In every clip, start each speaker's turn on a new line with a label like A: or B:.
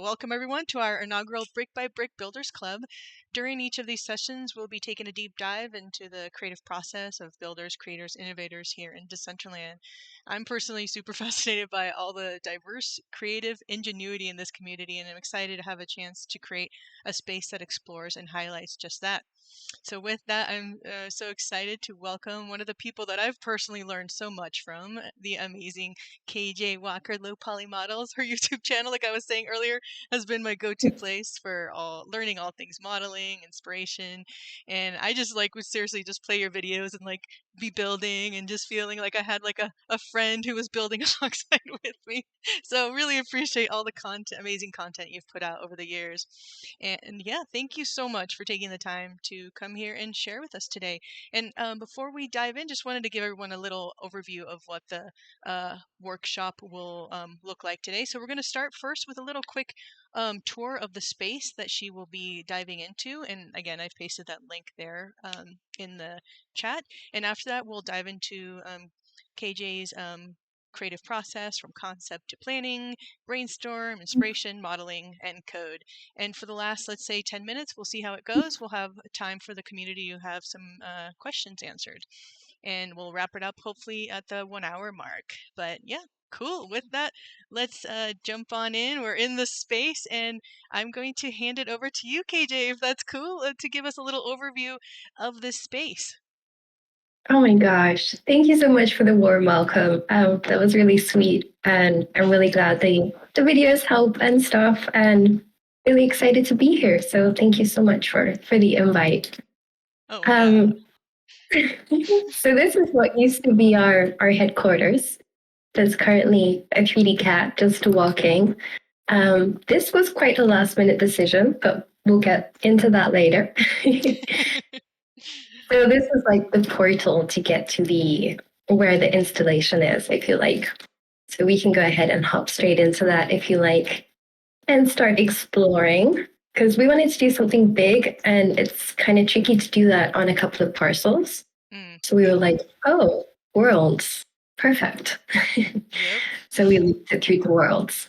A: welcome everyone to our inaugural Brick by Brick Builders Club. During each of these sessions, we'll be taking a deep dive into the creative process of builders, creators, innovators here in Decentraland. I'm personally super fascinated by all the diverse creative ingenuity in this community, and I'm excited to have a chance to create a space that explores and highlights just that. So with that, I'm so excited to welcome one of the people that I've personally learned so much from, the amazing KJ Walker Low Poly Models. Her YouTube channel, like I was saying earlier, has been my go-to place for learning all things modeling, inspiration, and I just would seriously just play your videos and be building and just feeling like I had a friend who was building alongside with me. So really appreciate all the amazing content you've put out over the years. And yeah, thank you so much for taking the time to come here and share with us today. And before we dive in, just wanted to give everyone a little overview of what the workshop will look like today. So we're going to start first with a little quick tour of the space that she will be diving into. And again, I've pasted that link there in the chat. And after that, we'll dive into KJ's creative process from concept to planning, brainstorm, inspiration, modeling, and code. And for the last, let's say, 10 minutes, we'll see how it goes. We'll have time for the community to have some questions answered. And we'll wrap it up hopefully at the 1 hour mark. But yeah, cool. With that, let's jump on in. We're in the space, and I'm going to hand it over to you, KJ, if that's cool, to give us a little overview of this space.
B: Oh my gosh. Thank you so much for the warm welcome. That was really sweet. And I'm really glad the videos help and stuff, and really excited to be here. So thank you so much for the invite.
A: Oh, yeah.
B: So this is what used to be our headquarters. There's currently a 3D cat just walking. This was quite a last minute decision, but we'll get into that later. So this is like the portal to get to where the installation is, if you like. So we can go ahead and hop straight into that if you like, and start exploring, because we wanted to do something big and it's kind of tricky to do that on a couple of parcels. So we were like, oh, worlds, perfect.
A: Yep.
B: So we looked through the worlds.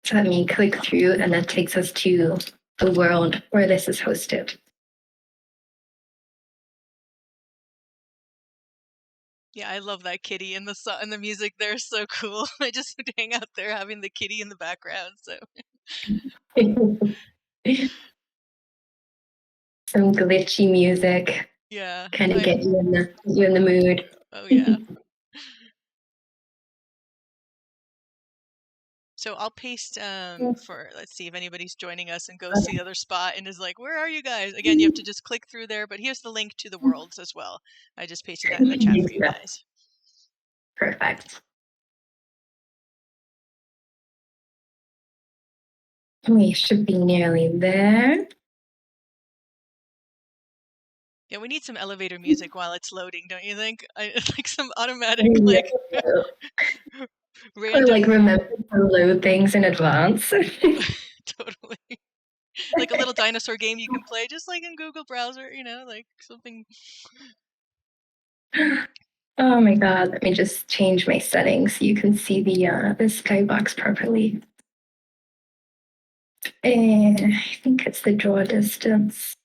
B: So let me click through, and that takes us to the world where this is hosted.
A: Yeah, I love that kitty and the music there is so cool. I just would hang out there having the kitty in the background. So
B: some glitchy music.
A: Yeah.
B: Kind of get you in the mood.
A: Oh yeah. So I'll paste for, let's see if anybody's joining us and goes to the other spot and is like, where are you guys? Again, you have to just click through there, but here's the link to the worlds as well. I just pasted that in the chat for you guys.
B: Perfect. We should be nearly there.
A: Yeah, we need some elevator music while it's loading, don't you think? Like some automatic,
B: Or like remember to load things in advance.
A: Totally. Like a little dinosaur game you can play, just like in Google browser, like something.
B: Oh my God, let me just change my settings so you can see the skybox properly. And I think it's the draw distance.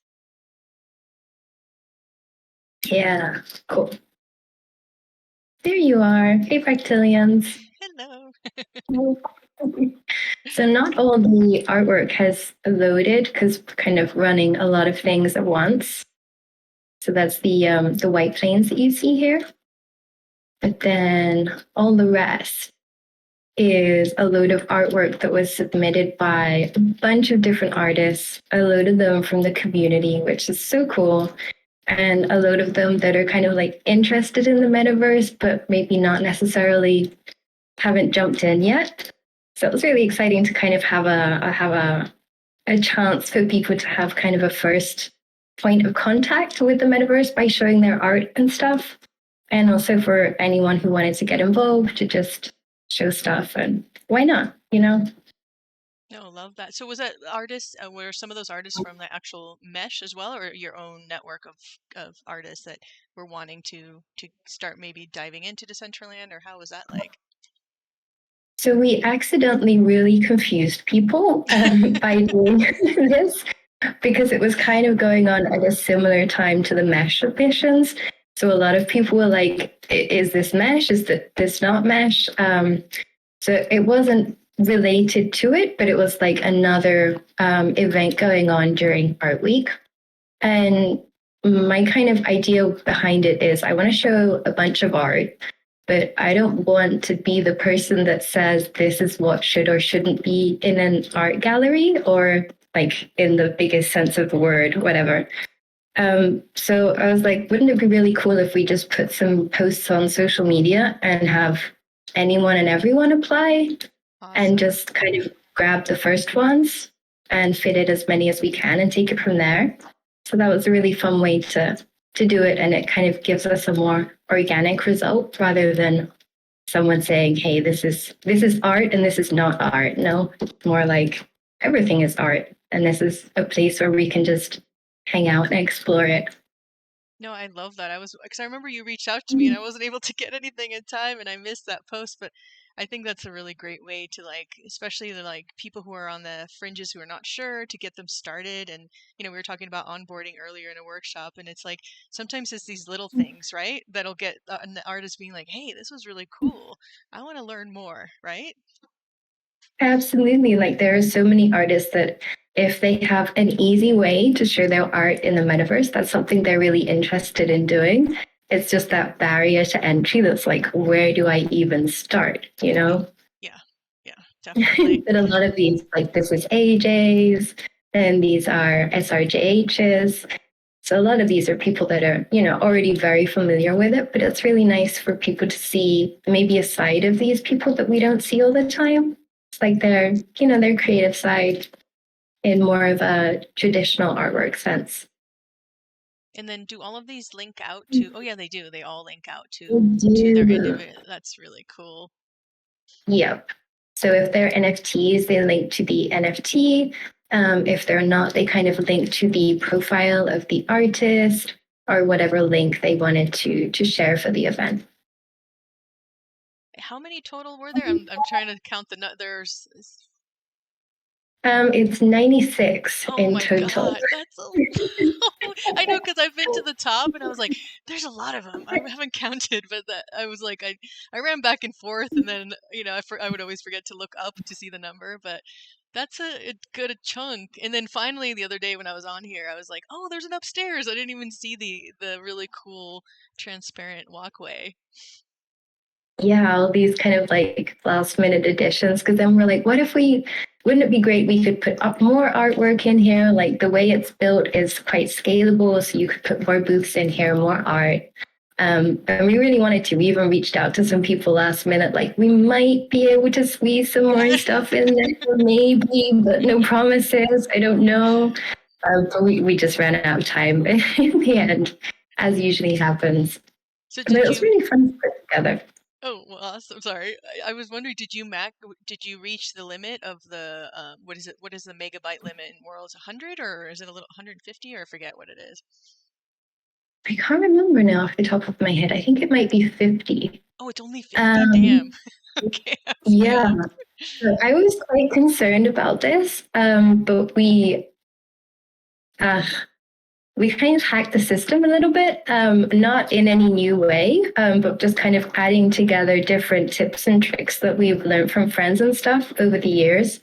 B: Yeah, cool. There you are. Hey, Fractillions.
A: Hello.
B: So not all the artwork has loaded because we're kind of running a lot of things at once. So that's the white planes that you see here. But then all the rest is a load of artwork that was submitted by a bunch of different artists, a load of them from the community, which is so cool, and a load of them that are kind of like interested in the metaverse, but maybe not necessarily haven't jumped in yet. So it was really exciting to kind of have a chance for people to have kind of a first point of contact with the metaverse by showing their art and stuff. And also for anyone who wanted to get involved to just show stuff, and why not, No,
A: love that. So was that artists, were some of those artists from the actual mesh as well, or your own network of artists that were wanting to start maybe diving into Decentraland, or how was that like?
B: So we accidentally really confused people by doing this because it was kind of going on at a similar time to the mesh submissions. So a lot of people were like, "Is this mesh? Is this not mesh?" So it wasn't related to it, but it was like another event going on during Art Week. And my kind of idea behind it is I want to show a bunch of art, but I don't want to be the person that says this is what should or shouldn't be in an art gallery or like in the biggest sense of the word, whatever. So I was like, wouldn't it be really cool if we just put some posts on social media and have anyone and everyone apply and
A: Awesome.
B: just kind of grab the first ones and fit it as many as we can and take it from there. So that was a really fun way to do it, and it kind of gives us a more organic result rather than someone saying, "Hey, this is art and this is not art." No, it's more like everything is art, and this is a place where we can just hang out and explore it.
A: No, I love that. I was because I remember you reached out to me and I wasn't able to get anything in time and I missed that post, but I think that's a really great way to like, especially the like people who are on the fringes who are not sure to get them started. And we were talking about onboarding earlier in a workshop, and it's like sometimes it's these little things, right? That'll get and the artist being like, "Hey, this was really cool. I want to learn more," right?
B: Absolutely. Like there are so many artists that if they have an easy way to share their art in the metaverse, that's something they're really interested in doing. It's just that barrier to entry that's like, where do I even start? You know?
A: Yeah. Yeah, definitely.
B: But a lot of these, like this is AJs and these are SRJHs. So a lot of these are people that are, already very familiar with it, but it's really nice for people to see maybe a side of these people that we don't see all the time. It's like their creative side in more of a traditional artwork sense.
A: And then do all of these link out to, oh yeah, they do. They all link out
B: We
A: to their
B: do.
A: individual. That's really cool.
B: Yep. So if they're NFTs, they link to the NFT. If they're not, they kind of link to the profile of the artist or whatever link they wanted to share for the event.
A: How many total were there? I'm trying to count the there's
B: It's 96
A: oh
B: in
A: my
B: total.
A: God, that's a I know because I've been to the top and I was like, there's a lot of them. I haven't counted, but that I was like, I ran back and forth, and then I would always forget to look up to see the number, but that's a good chunk. And then finally the other day when I was on here, I was like, oh, there's an upstairs. I didn't even see the really cool transparent walkway.
B: Yeah, all these kind of like last minute additions. Because then we're like, wouldn't it be great? We could put up more artwork in here. Like the way it's built is quite scalable. So you could put more booths in here, more art. And we really wanted to. We even reached out to some people last minute, like we might be able to squeeze some more stuff in there, maybe, but no promises. I don't know. But we just ran out of time in the end, as usually happens.
A: So
B: But it
A: did
B: was
A: you
B: really fun to put together.
A: Oh, well, awesome. Sorry. I was wondering, did you reach the limit of the, what is it? What is the megabyte limit in Worlds? 100 or is it a little 150 or I forget what it is?
B: I can't remember now off the top of my head. I think it might be 50.
A: Oh, it's only 50? Damn.
B: Um,
A: Okay, that's way
B: yeah,
A: off.
B: so I was quite concerned about this, but uh, we kind of hacked the system a little bit, not in any new way, but just kind of adding together different tips and tricks that we've learned from friends and stuff over the years.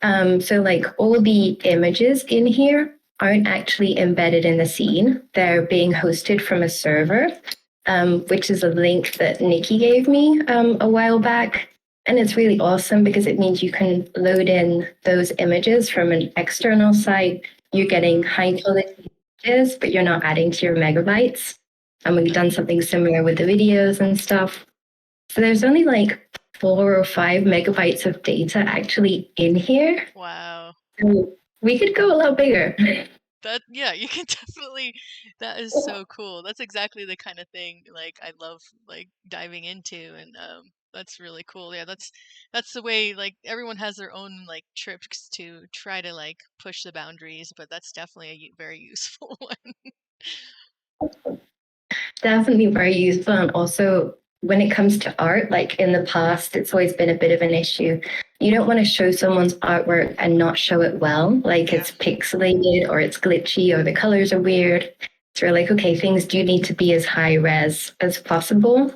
B: So like all the images in here aren't actually embedded in the scene. They're being hosted from a server, which is a link that Nikki gave me a while back. And it's really awesome because it means you can load in those images from an external site. You're getting
A: Mm,
B: high quality images, but you're not adding to your megabytes. And we've
A: that,
B: done something similar with the videos and stuff. So there's only like 4 or 5 megabytes of data actually in here.
A: wow.
B: So we could go a lot bigger.
A: Yeah, you can definitely, that is so cool. That's exactly the kind of thing like I love like diving into, and that's really cool. Yeah, that's the way like everyone has their own like tricks to try to like push the boundaries, but that's definitely a very useful one.
B: Definitely very useful. And also, when it comes to art, like in the past, it's always been a bit of an issue. You don't want to show someone's artwork and not show it well, like
A: Yeah.
B: it's pixelated or it's glitchy or the colors are weird. So we're like, okay, things do need to be as high res as possible.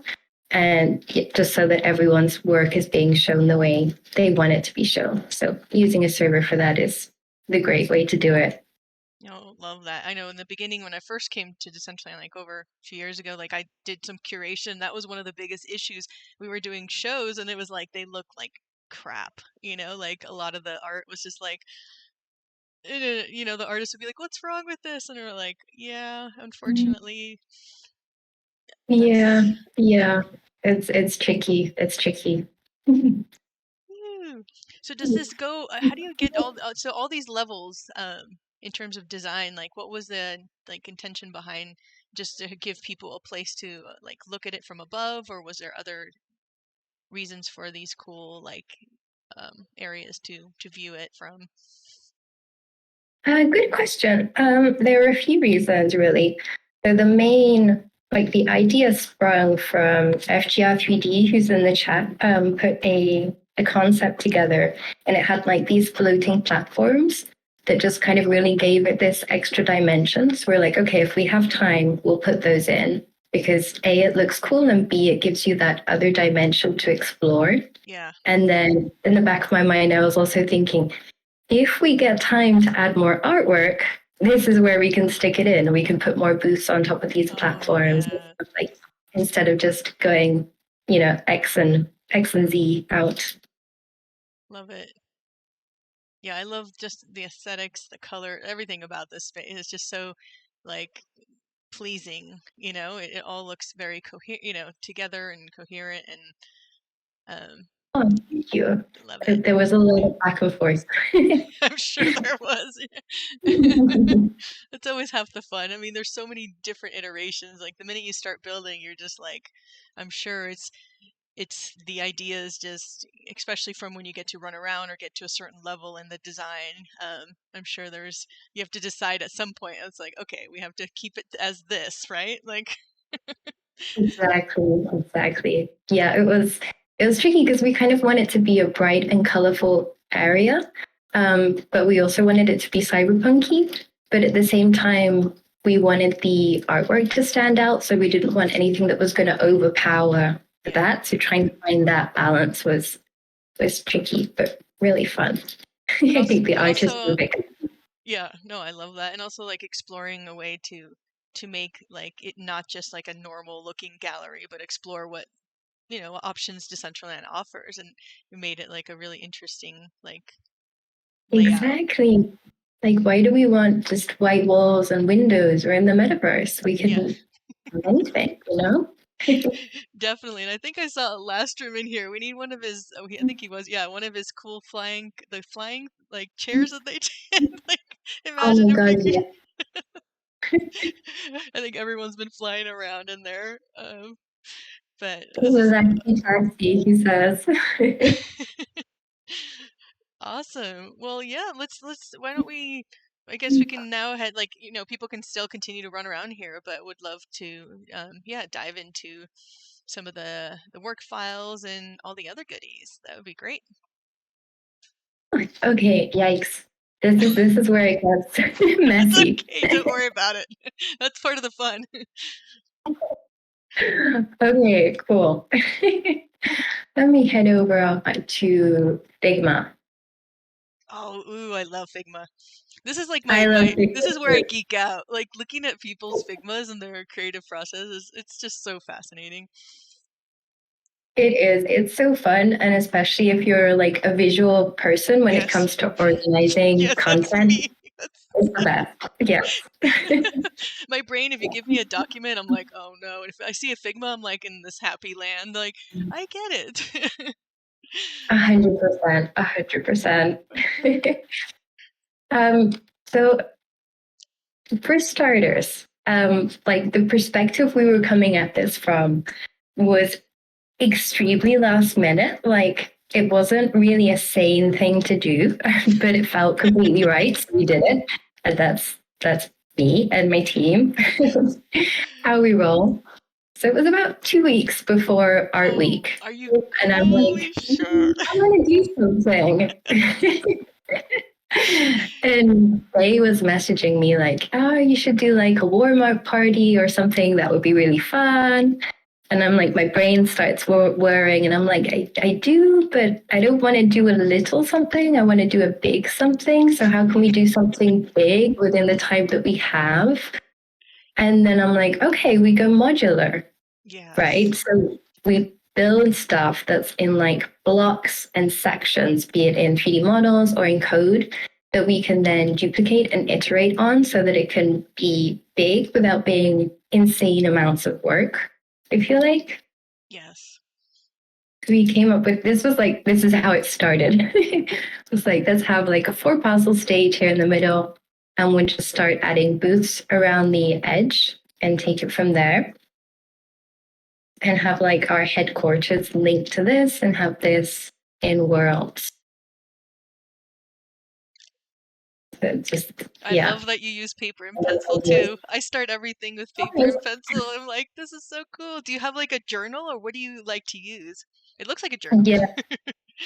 B: And just so that everyone's work is being shown the way they want it to be shown. So using a server for that is the great way to do it.
A: Oh, love that. I know in the beginning when I first came to Decentraland, like over a few years ago, like I did some curation. That was one of the biggest issues. We were doing shows and it was like they looked like crap, like a lot of the art was just like, the artist would be like, "What's wrong with this?" And we're like, "Yeah, unfortunately,
B: Yeah,
A: that's."
B: yeah. It's tricky. It's tricky.
A: Woo. So does this go? How do you get all these levels in terms of design? Like, what was the like intention behind just to give people a place to like look at it from above, or was there other reasons for these cool like areas to view it from?
B: Good question. There were a few reasons, really. So the main, like the idea sprung from FGR3D, who's in the chat, put a concept together, and it had like these floating platforms that just kind of really gave it this extra dimension. So we're like, okay, if we have time, we'll put those in because A, it looks cool, and B, it gives you that other dimension to explore.
A: Yeah.
B: And then in the back of my mind, I was also thinking, if we get time to add more artwork, this is where we can stick it in. We can put more booths on top of these
A: Oh
B: platforms,
A: yeah.
B: like instead of just going, X and Z out.
A: Love it. Yeah, I love just the aesthetics, the color, everything about this space. It's just so like pleasing, it all looks very coherent, together and coherent and um
B: Oh, thank you.
A: I love it.
B: There was a lot of back and forth.
A: I'm sure there was. It's always half the fun. I mean, there's so many different iterations. Like the minute you start building, you're just like, I'm sure it's the idea is just, especially from when you get to run around or get to a certain level in the design. I'm sure you have to decide at some point. It's like, okay, we have to keep it as this, right? Like,
B: Exactly, exactly. Yeah, it was tricky because we kind of want it to be a bright and colorful area, but we also wanted it to be cyberpunky. But at the same time, we wanted the artwork to stand out, so we didn't want anything that was going to overpower
A: yeah.
B: that. So trying to find that balance was tricky, but really fun.
A: But
B: I
A: also,
B: think the
A: but
B: artists were
A: also,
B: big.
A: yeah, no, I love that. And also like exploring a way to make like it not just like a normal looking gallery, but explore what options Decentraland offers and we made it like a really interesting like layout.
B: Exactly. Like, why do we want just white walls and windows? We're in the metaverse. We
A: Yeah,
B: can do anything, you know?
A: definitely. And I think I saw last room in here. We need one of his I think he was, yeah, one of his cool flying like chairs that they did. Like
B: Oh
A: imagine
B: my
A: if we
B: God,
A: could
B: yeah.
A: I think everyone's been flying around in there. But
B: It
A: this
B: was
A: is
B: actually taxi, he says.
A: awesome. Well, yeah, why don't we I guess we can now head like, people can still continue to run around here, but would love to yeah, dive into some of the work files and all the other goodies. That would be great.
B: Okay, yikes. This is where it gets
A: It's
B: messy.
A: okay, don't worry about it. That's part of the fun.
B: Okay, cool. Let me head over to Figma.
A: Oh, ooh, I love Figma. This is like
B: I love
A: this
B: Figma
A: is where I
B: too.
A: geek out. Like looking at people's Figmas and their creative processes, it's just so fascinating.
B: It is. It's so fun, and especially if you're like a visual person when it
A: Yes.
B: comes to organizing
A: Yes, that's me.
B: content. It's the best. Yes.
A: My brain, if you give me a document, I'm like, oh no. And if I see a Figma, I'm like in this happy land. Like, I get it.
B: 100%. 100%. Um, so for starters, like the perspective we were coming at this from was extremely last minute. Like it wasn't really a sane thing to do, but it felt completely right. So we did it. And that's me and my team. How we roll. So it was about 2 weeks before Art
A: Oh,
B: Week.
A: are you
B: And I'm
A: holy
B: like,
A: shit?
B: I want to do something. And Faye was messaging me like, oh, you should do like a warm-up party or something that would be really fun. And I'm like, my brain starts whirring, and I'm like, I do, but I don't want to do a little something. I want to do a big something. So how can we do something big within the time that we have? And then I'm like, okay, we go modular, right?
A: Yes.
B: So we build stuff that's in like blocks and sections, be it in 3D models or in code, that we can then duplicate and iterate on so that it can be big without being insane amounts of work. I feel like
A: Yes.
B: we came up with this was like this is how it started. It was like let's have like a four puzzle stage here in the middle, and we'll just start adding booths around the edge and take it from there, and have like our headquarters linked to this and have this in worlds. So just
A: I
B: yeah.
A: love that you use paper and pencil too. I start everything with paper and pencil. I'm like, this is so cool. Do you have like a journal or what do you like to use? It looks like a journal.
B: Yeah,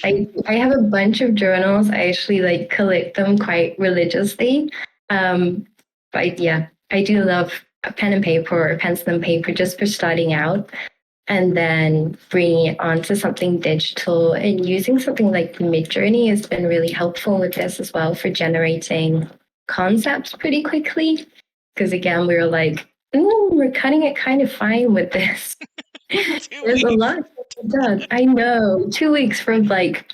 B: I have a bunch of journals. I actually like collect them quite religiously. Um, but yeah, I do love a pen and paper or pencil and paper just for starting out, and then bringing it onto something digital and using something like Midjourney has been really helpful with this as well for generating concepts pretty quickly. Because again, we were like, we're cutting it kind of fine with this.
A: 2
B: There's a
A: weeks.
B: lot done. I know. 2 weeks from like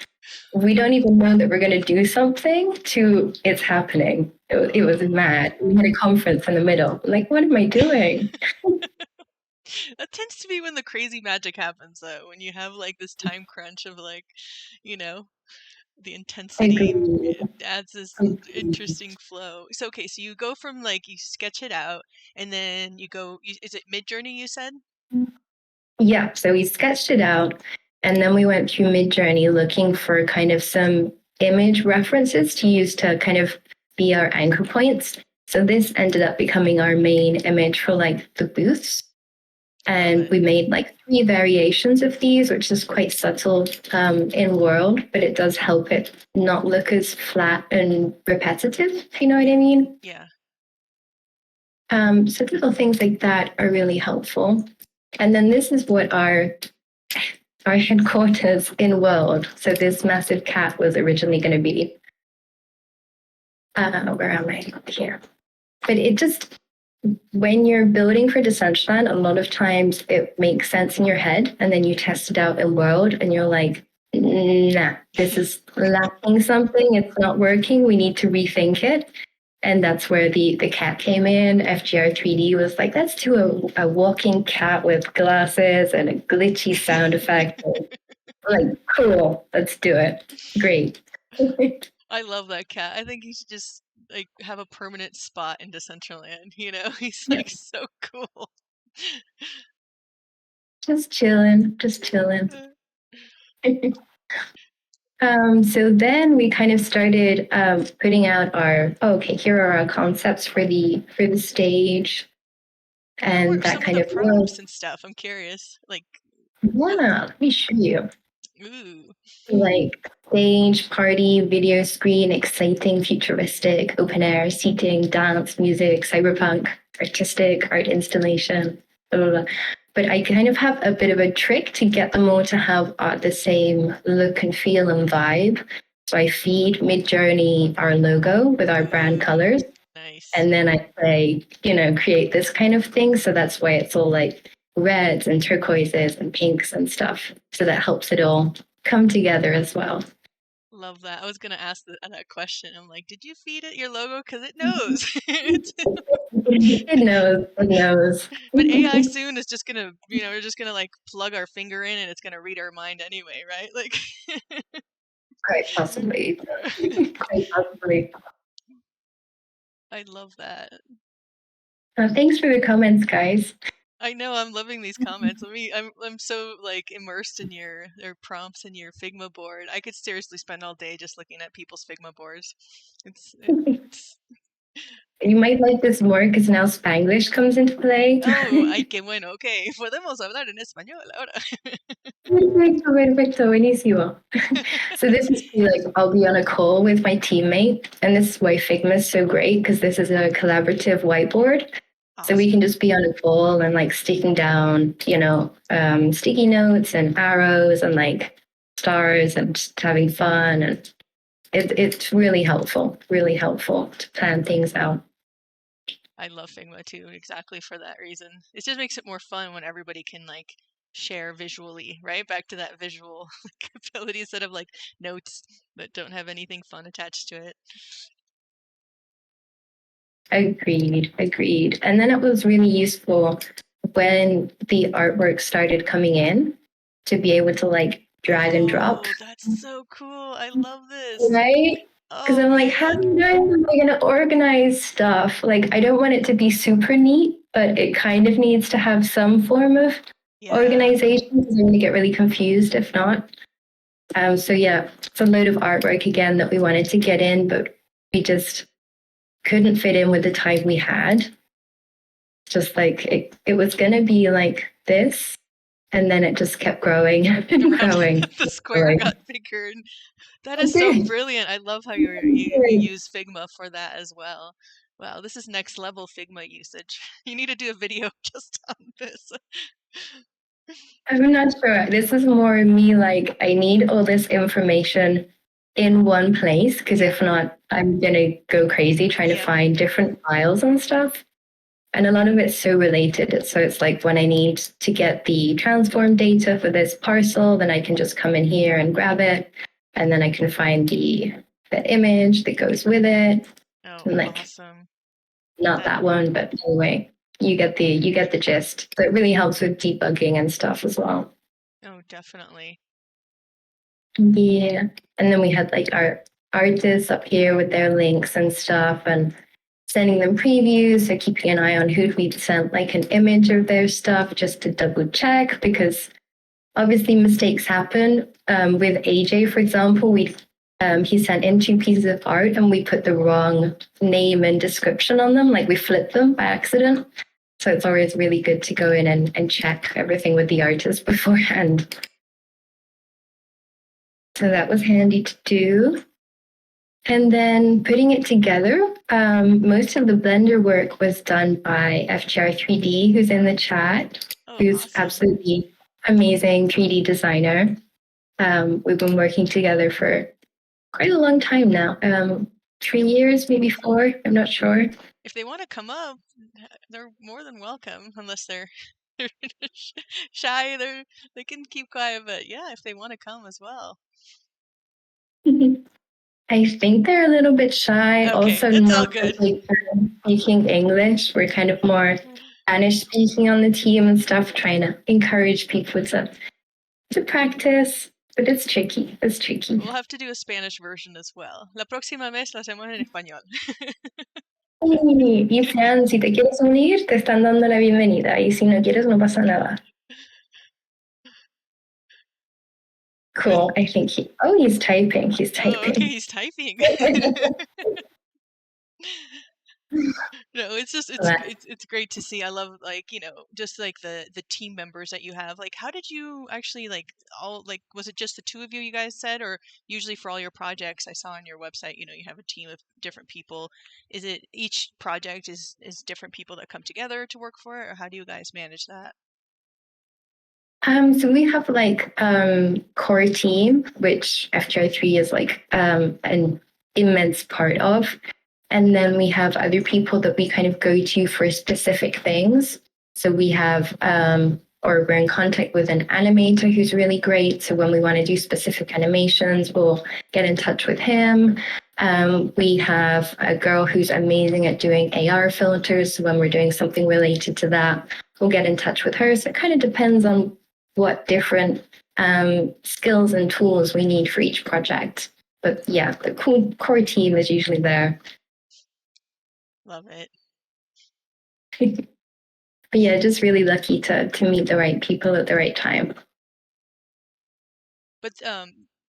B: we don't even know that we're going to do something to it's happening. It was
A: Oh.
B: mad. We had a conference in the middle. Like, what am I doing?
A: That tends to be when the crazy magic happens though, when you have like this time crunch of like, you know, the intensity
B: Agreed.
A: adds this
B: Agreed.
A: interesting flow. So okay, so you go from like you sketch it out and then you go is it Midjourney you said?
B: Yeah, so we sketched it out and then we went through Midjourney looking for kind of some image references to use to kind of be our anchor points. So this ended up becoming our main image for like the booths.
A: Love
B: And
A: it.
B: we made like 3 variations of these, which is quite subtle in world, but it does help it not look as flat and repetitive, if you know what I mean.
A: Yeah.
B: So little things like that are really helpful. And then this is what our headquarters in world. So this massive cat was originally going to be. Where am I here? But it just when you're building for Decentraland, a lot of times it makes sense in your head, and then you test it out in world, and you're like, nah, this is lacking something. It's not working. We need to rethink it. And that's where the cat came in. FGR3D was like, let's do a walking cat with glasses and a glitchy sound effect. I'm like, cool, let's do it. Great.
A: I love that cat. I think he should just like have a permanent spot in Decentraland, you know? He's like so cool.
B: Just chilling, just chilling. So then we kind of started putting out our okay, here are our concepts for the stage,
A: What
B: and
A: were
B: that
A: some of
B: kind
A: the
B: of
A: prompts and stuff? I'm curious. Like what
B: yeah. Let me show you.
A: ooh.
B: Like stage, party, video screen, exciting, futuristic, open air, seating, dance, music, cyberpunk, artistic, art installation, blah, blah, blah. But I kind of have a bit of a trick to get them all to have the same look and feel and vibe. So I feed Midjourney our logo with our brand
A: Ooh.
B: colors.
A: Nice.
B: And then I say, create this kind of thing. So that's why it's all like reds and turquoises and pinks and stuff. So that helps it all come together as well.
A: Love that. I was gonna ask that question. I'm like, did you feed it your logo? Because it knows.
B: It knows, it knows.
A: But AI soon is just gonna, we're just gonna like plug our finger in and it's gonna read our mind anyway, right? Like,
B: Quite possibly. Quite possibly.
A: I love that.
B: Thanks for the comments, guys.
A: I know I'm loving these comments. I'm so like immersed in your prompts and your Figma board. I could seriously spend all day just looking at people's Figma boards. It's
B: You might like this more because now Spanglish comes into play.
A: Oh, ay, qué bueno. Okay, podemos hablar en español ahora.
B: Perfecto, perfecto, buenísimo. So this is like I'll be on a call with my teammate, and this is why Figma is so great because this is a collaborative whiteboard. So we can
A: Awesome.
B: just be on a call and like sticking down, sticky notes and arrows and like stars and just having fun, and it's really helpful to plan things out.
A: I love Figma too, exactly for that reason. It just makes it more fun when everybody can like share visually, right? Back to that visual like, ability instead of like notes that don't have anything fun attached to it.
B: Agreed. And then it was really useful when the artwork started coming in to be able to like drag and drop,
A: Oh, that's so cool. I love this.
B: right? Because
A: Oh
B: I'm like, how
A: man.
B: do you guys am I going to organize stuff? Like, I don't want it to be super neat, but it kind of needs to have some form of
A: Yeah.
B: organization because I'm going to get really confused if not. So yeah, it's a load of artwork again that we wanted to get in, but we just couldn't fit in with the time we had. Just like it was going to be like this, and then it just kept growing and
A: Wow.
B: growing.
A: The square
B: Growing.
A: got bigger. And that is so
B: Okay.
A: brilliant. I love how you use Figma for that as well. Wow, this is next level Figma usage. You need to do a video just on this.
B: I'm not sure. This is more me like I need all this information in one place because if
A: Yeah.
B: not, I'm gonna go crazy trying to
A: Yep.
B: find different files and stuff. And a lot of it's so related. So it's like when I need to get the transform data for this parcel, then I can just come in here and grab it. And then I can find the image that goes with it.
A: Oh,
B: And like
A: awesome.
B: not
A: That
B: that one, but anyway, you get the gist. So it really helps with debugging and stuff as well.
A: oh, definitely.
B: Yeah. And then we had like our artists up here with their links and stuff and sending them previews. So keeping an eye on who we'd sent like an image of their stuff just to double check because obviously mistakes happen. With AJ, for example, he sent in two pieces of art and we put the wrong name and description on them. Like we flipped them by accident. So it's always really good to go in and check everything with the artist beforehand. So that was handy to do. And then putting it together, most of the Blender work was done by FGR3D, who's in the chat,
A: Oh,
B: who's
A: awesome.
B: absolutely amazing 3D designer. We've been working together for quite a long time now. 3 years, maybe four, I'm not sure.
A: If they want to come up, they're more than welcome, unless they're, they're shy. They can keep quiet, but yeah, if they want to come as well.
B: I think they're a little bit shy,
A: Okay,
B: also
A: it's all
B: not
A: good.
B: speaking English. We're kind of more Spanish speaking on the team and stuff, trying to encourage people to practice. But it's tricky. It's tricky.
A: We'll have to do a Spanish version as well. La próxima vez lo hacemos en español.
B: Y Fran, si te quieres unir, te están dando la bienvenida. Y si no quieres, no pasa nada.
A: But
B: Cool. I think he's typing. He's
A: oh, okay,
B: typing.
A: he's typing. No, it's just it's great to see. I love like, just like the team members that you have. Like how did you actually like all like was it just the two of you guys said or usually for all your projects I saw on your website, you have a team of different people. Is it each project is different people that come together to work for it or how do you guys manage that?
B: So we have like core team, which FGR3 is like an immense part of. And then we have other people that we kind of go to for specific things. So we have, or we're in contact with an animator who's really great. So when we want to do specific animations, we'll get in touch with him. We have a girl who's amazing at doing AR filters. So when we're doing something related to that, we'll get in touch with her. So it kind of depends on what different skills and tools we need for each project. But yeah, the core team is usually there.
A: Love it.
B: But yeah, just really lucky to meet the right people at the right time.
A: But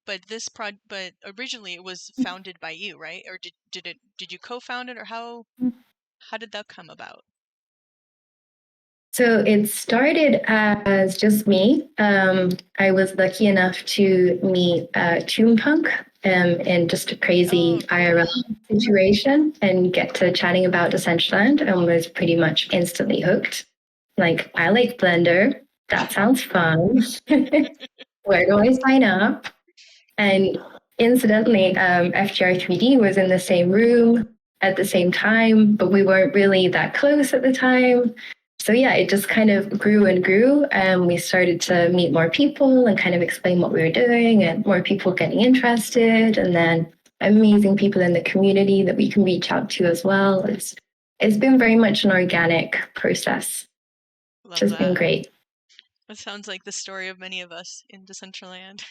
A: but originally it was founded by you, right? Or did you co-found it or how? How did that come about?
B: So it started as just me. I was lucky enough to meet Toon Punk in just a
A: Oh,
B: crazy IRL
A: cool.
B: situation and get to chatting about Decentraland and was pretty much instantly hooked. Like, I like Blender. That sounds fun. Where do I sign up? And incidentally, FGR3D was in the same room at the same time, but we weren't really that close at the time. So yeah, it just kind of grew and grew, and we started to meet more people and kind of explain what we were doing, and more people getting interested, and then amazing people in the community that we can reach out to as well. It's been very much an organic process, which
A: Love
B: has been
A: that.
B: great.
A: That sounds like the story of many of us in Decentraland.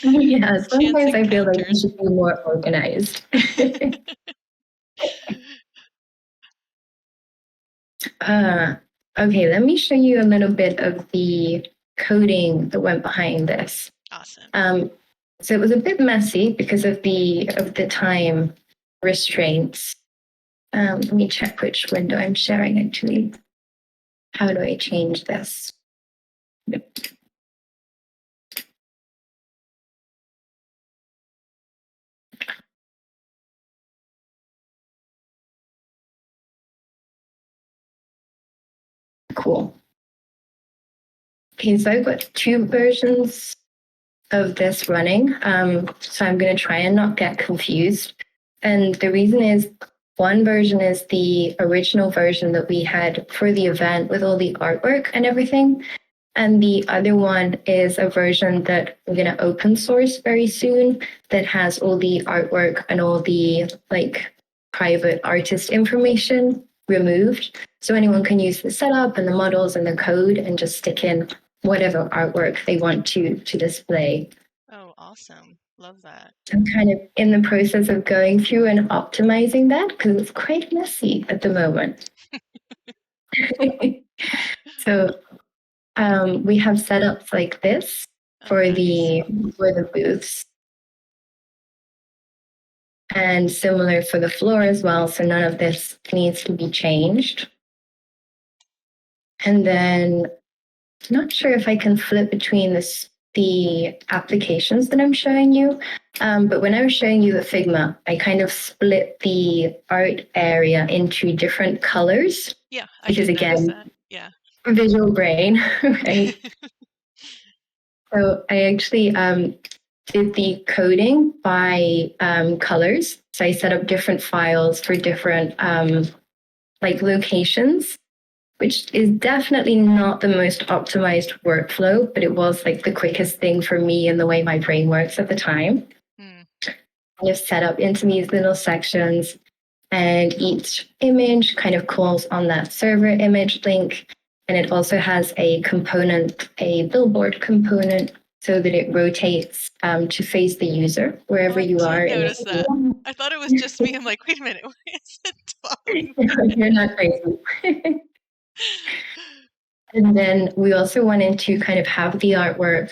B: Yeah,
A: Chance
B: sometimes I feel like we
A: encounters.
B: should be more organized. Uh, okay, let me show you a little bit of the coding that went behind this.
A: Awesome.
B: Um, so it was a bit messy because of the time restraints. Let me check which window I'm sharing actually. How do I change this? Cool. Okay, so I've got two versions of this running. So I'm going to try and not get confused. And the reason is one version is the original version that we had for the event with all the artwork and everything. And the other one is a version that we're going to open source very soon that has all the artwork and all the like private artist information removed. So anyone can use the setup and the models and the code and just stick in whatever artwork they want to display.
A: Oh, awesome. Love that.
B: I'm kind of in the process of going through and optimizing that because it's quite messy at the moment. So we have setups like this
A: Oh,
B: for
A: nice.
B: the booths, and similar for the floor as well. So none of this needs to be changed. And then not sure if I can flip between the applications that I'm showing you. But when I was showing you the Figma, I kind of split the art area into different colors
A: Yeah, I
B: because
A: did notice
B: again,
A: that. Yeah.
B: visual brain, right? So I actually did the coding by colors. So I set up different files for different like locations, which is definitely not the most optimized workflow, but it was like the quickest thing for me and the way my brain works at the time.
A: Hmm.
B: I have set up into these little sections, and each image kind of calls on that server image link. And it also has a component, a billboard component, so that it rotates to face the user
A: Oh,
B: wherever
A: I
B: you
A: did
B: are in
A: notice that.
B: the
A: I thought it was just me. I'm like, wait a minute, why is it falling?
B: You're not crazy. And then we also wanted to kind of have the artwork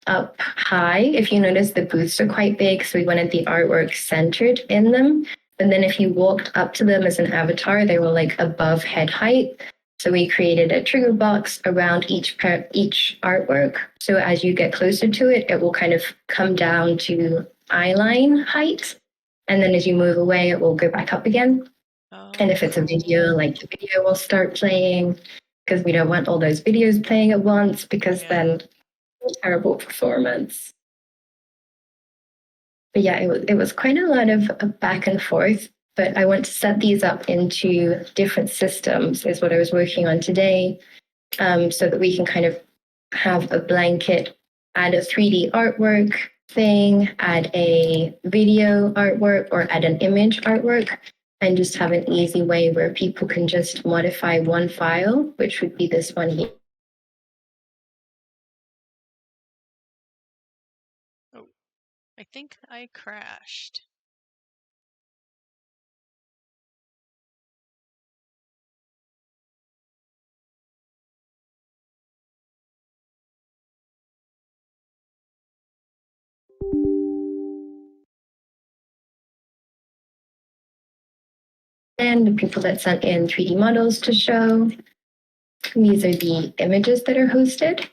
B: up high. If you notice, the booths are quite big, so we wanted the artwork centered in them. And then if you walked up to them as an avatar, they were like above head height. So we created a trigger box around each artwork. So as you get closer to it, it will kind of come down to eye line height. And then as you move away, it will go back up again. And
A: Oh,
B: if it's a video,
A: cool.
B: like the video will start playing because we don't want all those videos playing at once because
A: Yeah.
B: then terrible performance. But yeah, it was quite a lot of back and forth. But I want to set these up into different systems is what I was working on today, so that we can kind of have a blanket, add a 3D artwork thing, add a video artwork, or add an image artwork, and just have an easy way where people can just modify one file, which would be this one here.
A: Oh, I think I crashed.
B: in, the people that sent in 3D models to show. These are the images that are hosted.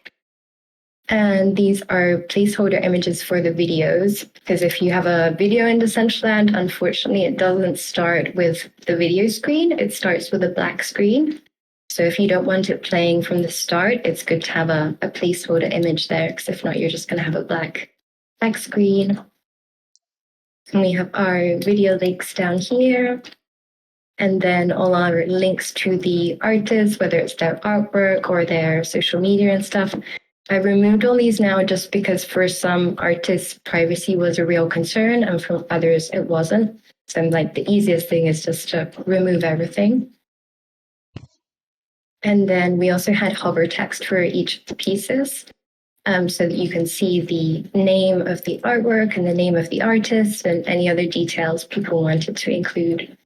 B: And these are placeholder images for the videos, because if you have a video in Decentraland, unfortunately, it doesn't start with the video screen. It starts with a black screen. So if you don't want it playing from the start, it's good to have a placeholder image there, because if not, you're just going to have a black screen. And we have our video links down here. And then all our links to the artists, whether it's their artwork or their social media and stuff. I removed all these now just because for some artists, privacy was a real concern, and for others, it wasn't. So I'm like, the easiest thing is just to remove everything. And then we also had hover text for each of the pieces, so that you can see the name of the artwork and the name of the artist and any other details people wanted to include.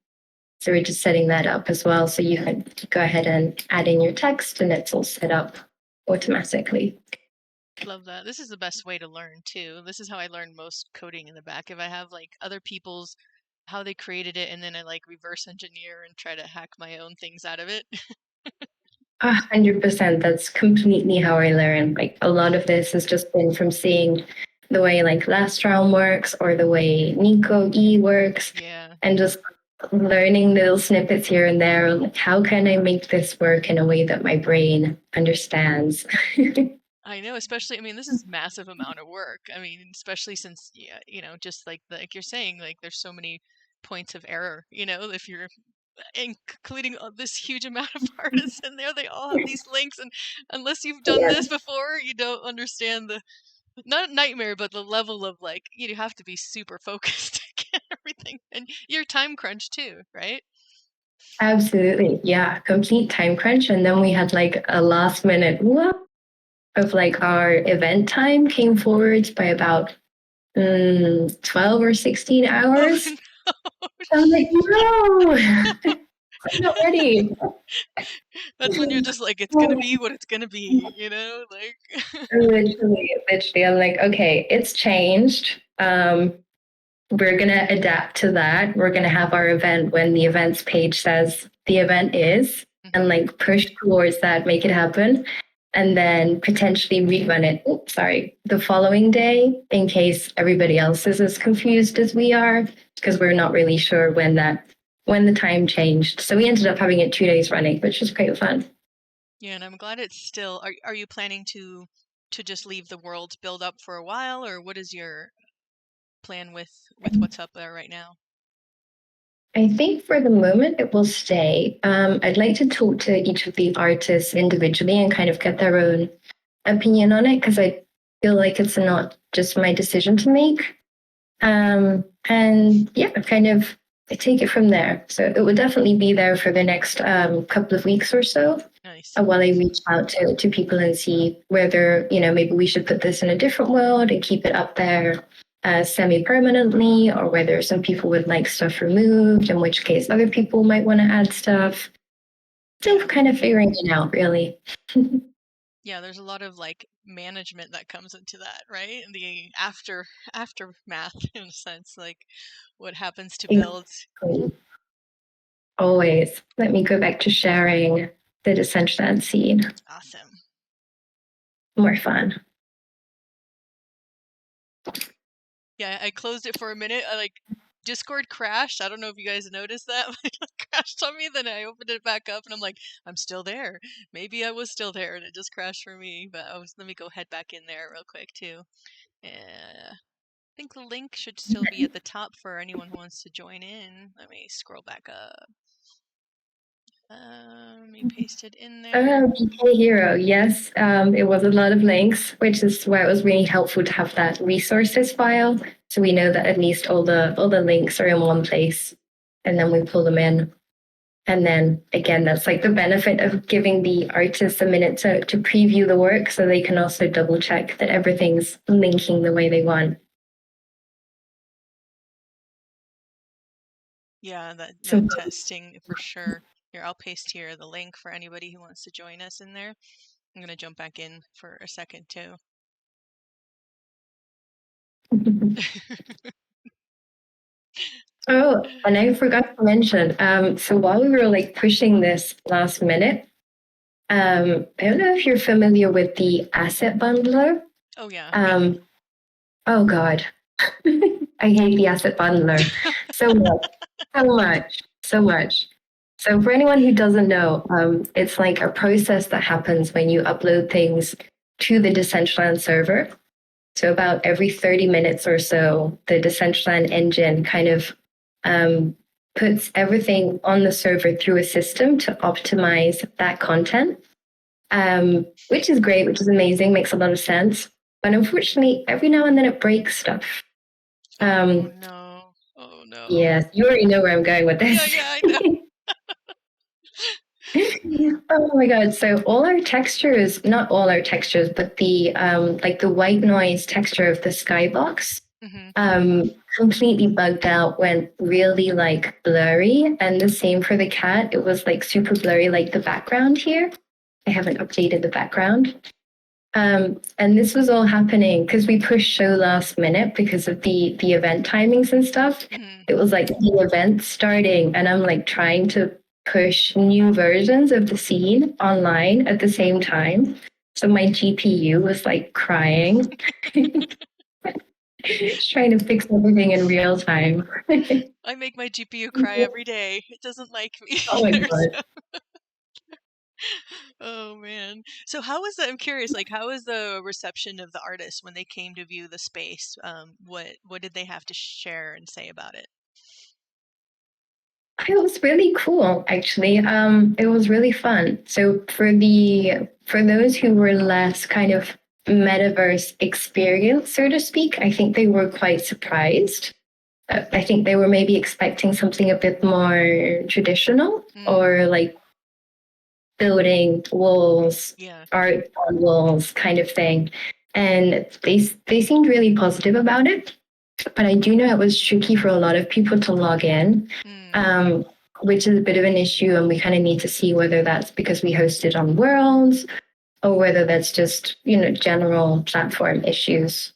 B: So we're just setting that up as well. So you can go ahead and add in your text and it's all set up automatically.
A: Love that. This is the best way to learn too. This is how I learn most coding in the back. If I have like other people's how they created it and then I like reverse engineer and try to hack my own things out of it.
B: 100%. That's completely how I learn. Like a lot of this has just been from seeing the way like Last Realm works or the way Nico E works,
A: Yeah.
B: and just learning little snippets here and there. Like, how can I make this work in a way that my brain understands?
A: I know, especially, I mean, this is massive amount of work. I mean, especially since, yeah, just like you're saying, like there's so many points of error, if you're including this huge amount of artists in there, they all have these links, and unless you've done
B: Yeah,
A: this before, you don't understand the, not nightmare, but the level of like, you have to be super focused to get everything, and your time crunch too, right?
B: absolutely. Yeah, complete time crunch. And then we had like a last minute whoop of like our event time came forward by about 12 or 16
A: Oh,
B: hours.
A: no.
B: I was like, no, I'm not ready.
A: That's when you're just like, it's gonna be what it's gonna be, like.
B: Literally, I'm like, okay, it's changed. We're going to adapt to that. We're going to have our event when the events page says the event is, and
A: Mhm.
B: like push towards that, make it happen. And then potentially rerun it, the following day in case everybody else is as confused as we are, because we're not really sure when the time changed. So we ended up having it 2 days running, which was quite fun.
A: Yeah, and I'm glad it's still. Are you planning to just leave the world build up for a while, or what is your plan with what's up there right now?
B: I think for the moment it will stay. I'd like to talk to each of the artists individually and kind of get their own opinion on it, because I feel like it's not just my decision to make. And yeah, kind of take it from there. So it will definitely be there for the next couple of weeks or so,
A: Nice.
B: while I reach out to people and see whether, maybe we should put this in a different world and keep it up there semi-permanently, or whether some people would like stuff removed, in which case other people might want to add stuff. Still
A: Yeah.
B: kind of figuring it out, really.
A: Yeah, there's a lot of like management that comes into that, right? The aftermath in a sense, like what happens to build.
B: Exactly. Always. Let me go back to sharing the Decentraland scene.
A: Awesome.
B: More fun.
A: Yeah, I closed it for a minute. I like Discord crashed. I don't know if you guys noticed that. But it crashed on me. Then I opened it back up, and I'm like, I'm still there. Maybe I was still there, and it just crashed for me. But let me go head back in there real quick too. I think the link should still be at the top for anyone who wants to join in. Let me scroll back up. Let me paste it in there.
B: BK Hero. Yes, it was a lot of links, which is why it was really helpful to have that resources file, so we know that at least all the links are in one place, and then we pull them in. And then again, that's like the benefit of giving the artists a minute to preview the work, so they can also double check that everything's linking the way they want.
A: Yeah, that
B: So
A: testing for sure. Here, I'll paste here the link for anybody who wants to join us in there. I'm gonna jump back in for a second too.
B: Oh, and I forgot to mention, so while we were like pushing this last minute, I don't know if you're familiar with the asset bundler.
A: Oh yeah.
B: Um, oh God, I hate the asset bundler so much, so much, so much. So for anyone who doesn't know, it's like a process that happens when you upload things to the Decentraland server. So about every 30 minutes or so, the Decentraland engine kind of um, puts everything on the server through a system to optimize that content, which is great, which is amazing, makes a lot of sense. But unfortunately, every now and then it breaks stuff.
A: Oh
B: Um,
A: no. Oh no.
B: yes, you already know where I'm going with
A: Yeah,
B: this.
A: yeah, I know.
B: Oh my God. So all our textures, not all our textures, but the like the white noise texture of the skybox
A: Hmm.
B: completely bugged out, went really like blurry. And the same for the cat. It was like super blurry, like the background here. I haven't updated the background. And this was all happening because we pushed show last minute because of the event timings and stuff.
A: Hmm.
B: It was like the event starting, and I'm like trying to push new versions of the scene online at the same time. So my GPU was like crying, trying to fix everything in real time.
A: I make my GPU cry every day. It doesn't like me
B: Oh my
A: either.
B: God.
A: Oh man. So how was the, I'm curious, like how was the reception of the artists when they came to view the space? What did they have to share and say about it?
B: It was really cool, actually. It was really fun. So for those who were less kind of metaverse experienced, so to speak, I think they were quite surprised. I think they were maybe expecting something a bit more traditional
A: Mm,
B: or like building walls,
A: yeah.
B: art on walls kind of thing. And they seemed really positive about it. But I do know it was tricky for a lot of people to log in,
A: Mm,
B: um, which is a bit of an issue. And we kind of need to see whether that's because we hosted on Worlds or whether that's just, general platform issues.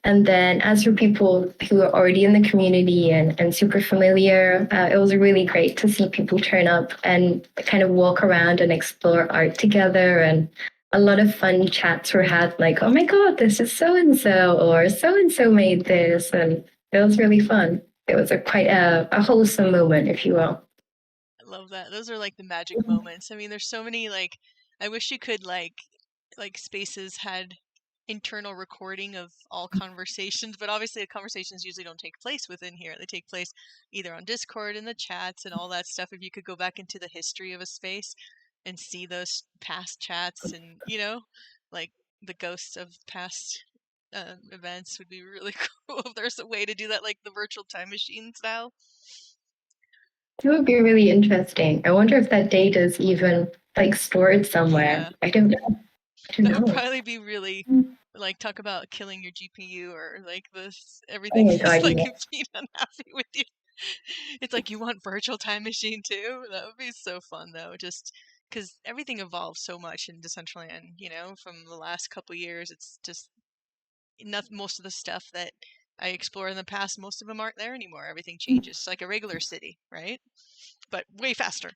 B: And then as for people who are already in the community and super familiar, it was really great to see people turn up and kind of walk around and explore art together. And a lot of fun chats were had like, oh my God, this is so and so made this. And it was really fun. It was quite a wholesome moment, if you will.
A: I love that. Those are like the magic moments. I mean, there's so many like I wish you could like spaces had internal recording of all conversations, but obviously the conversations usually don't take place within here. They take place either on Discord in the chats and all that stuff. If you could go back into the history of a space and see those past chats and, like the ghosts of past events would be really cool if there's a way to do that, like the virtual time machine style.
B: It would be really interesting. I wonder if that data is even like stored somewhere.
A: Yeah,
B: I don't know. I don't
A: that would
B: know.
A: probably be really like talk about killing your GPU or like this
B: Oh
A: everything
B: my
A: is
B: God,
A: like
B: yeah.
A: being unhappy with you. It's like you want virtual time machine too. That would be so fun though. Just because everything evolves so much in Decentraland, from the last couple years. It's just not most of the stuff that I explored in the past. Most of them aren't there anymore. Everything changes. It's like a regular city, right? But way faster.